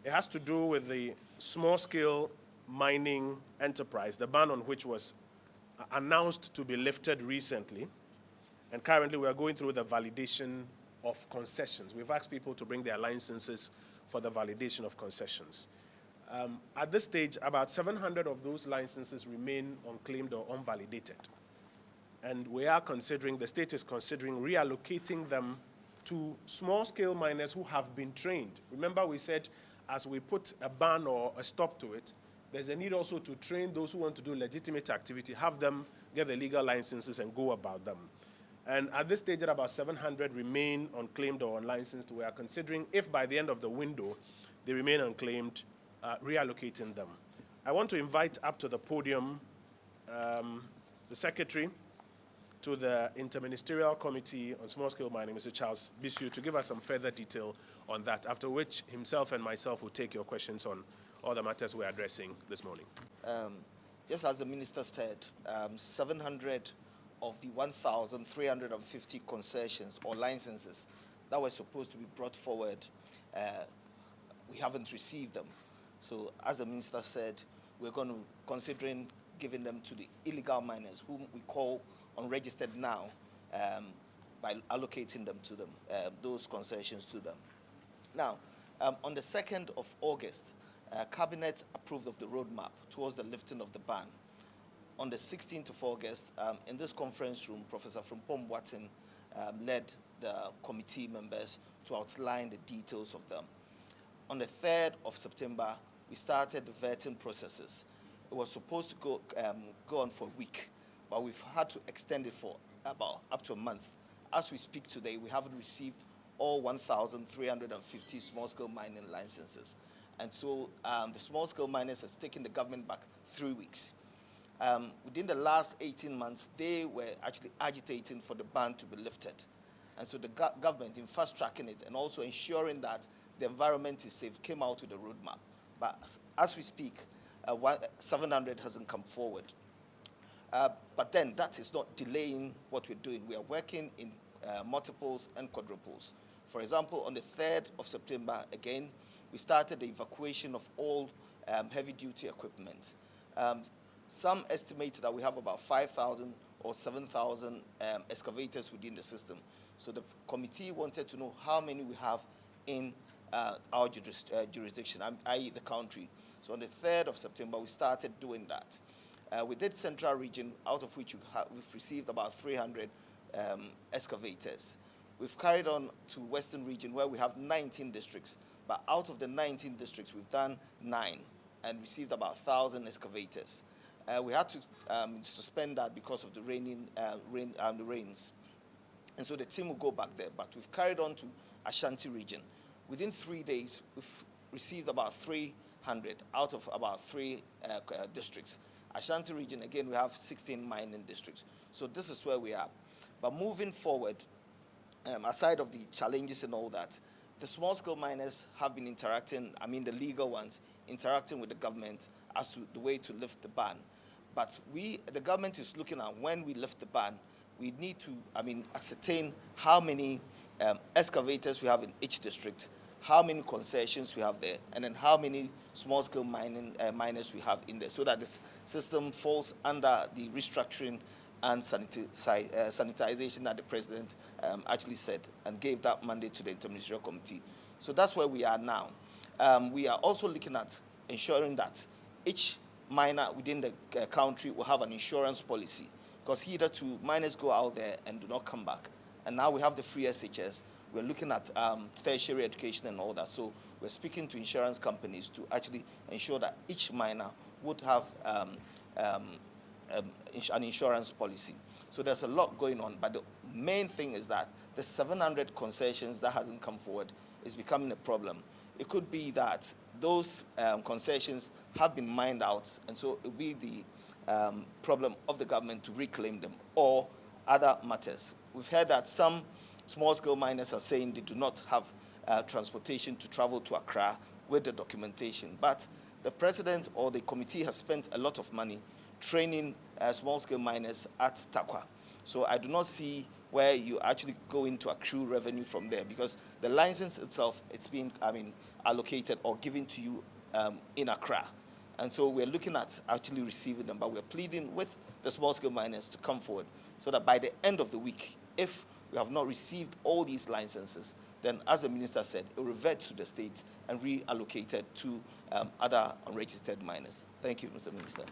It has to do with the small-scale mining enterprise, the ban on which was announced to be lifted recently. And currently, we are going through the validation of concessions. We've asked people to bring their licenses for the validation of concessions. At this stage, about 700 of those licenses remain unclaimed or unvalidated. And we are considering, the state is considering reallocating them to small-scale miners who have been trained. Remember, we said as we put a ban or a stop to it, there's a need also to train those who want to do legitimate activity, have them get the legal licenses and go about them. And at this stage, about 700 remain unclaimed or unlicensed. We are considering, if by the end of the window they remain unclaimed, reallocating them. I want to invite up to the podium the Secretary to the Inter-Ministerial Committee on Small-Scale Mining, Mr. Charles Bissue, to give us some further detail on that, after which himself and myself will take your questions on all the matters we're addressing this morning. Just as the Minister said, 700 of the 1,350 concessions or licenses that were supposed to be brought forward, we haven't received them. So as the Minister said, we're going to considering giving them to the illegal miners, whom we call unregistered now, by allocating them to them, those concessions to them. Now, on the 2nd of August, Cabinet approved of the roadmap towards the lifting of the ban. On the 16th of August, in this conference room, Professor Frimpong Boateng led the committee members to outline the details of them. On the 3rd of September, we started the vetting processes. It was supposed to go on for a week, but we've had to extend it for about up to a month. As we speak today, we haven't received all 1,350 small-scale mining licenses. And so the small-scale miners has taken the government back 3 weeks. Within the last 18 months, they were actually agitating for the ban to be lifted. And so the government, in fast-tracking it and also ensuring that the environment is safe, came out with a roadmap. But as we speak, 700 hasn't come forward. But then that is not delaying what we're doing. We are working in multiples and quadruples. For example, on the 3rd of September, again, we started the evacuation of all heavy-duty equipment. Some estimate that we have about 5,000 or 7,000 excavators within the system. So the committee wanted to know how many we have in our jurisdiction, i.e. the country. So on the 3rd of September, we started doing that. We did Central Region, out of which we've received about 300 excavators. We've carried on to Western Region, where we have 19 districts. But out of the 19 districts, we've done 9 and received about 1,000 excavators. We had to suspend that because of the rains. And so the team will go back there. But we've carried on to Ashanti Region. Within 3 days, we've received about 300 out of about 3 districts. Ashanti Region, again, we have 16 mining districts. So this is where we are. But moving forward, aside of the challenges and all that, the small-scale miners have been interacting, the legal ones, interacting with the government as to the way to lift the ban. But the government is looking at when we lift the ban, we need to, ascertain how many excavators we have in each district, how many concessions we have there, and then how many small-scale miners we have in there, so that this system falls under the restructuring and sanitization that the President actually said and gave that mandate to the Inter-Ministerial Committee. So that's where we are now. We are also looking at ensuring that each miner within the country will have an insurance policy, because hitherto miners go out there and do not come back. And now we have the free SHS. We're looking at tertiary education and all that. So we're speaking to insurance companies to actually ensure that each miner would have an insurance policy. So there's a lot going on, but the main thing is that the 700 concessions that hasn't come forward is becoming a problem. It could be that those concessions have been mined out, and so it will be the problem of the government to reclaim them, or other matters. We've heard that some small-scale miners are saying they do not have transportation to travel to Accra with the documentation, but the President or the committee has spent a lot of money training small-scale miners at Takwa. So I do not see where you actually go into accrue revenue from there, because the license itself, it's being, allocated or given to you in Accra. And so we're looking at actually receiving them, but we're pleading with the small-scale miners to come forward so that by the end of the week, if we have not received all these licenses, then, as the minister said, it will revert to the state and reallocated to other unregistered miners. Thank you, Mr. Minister.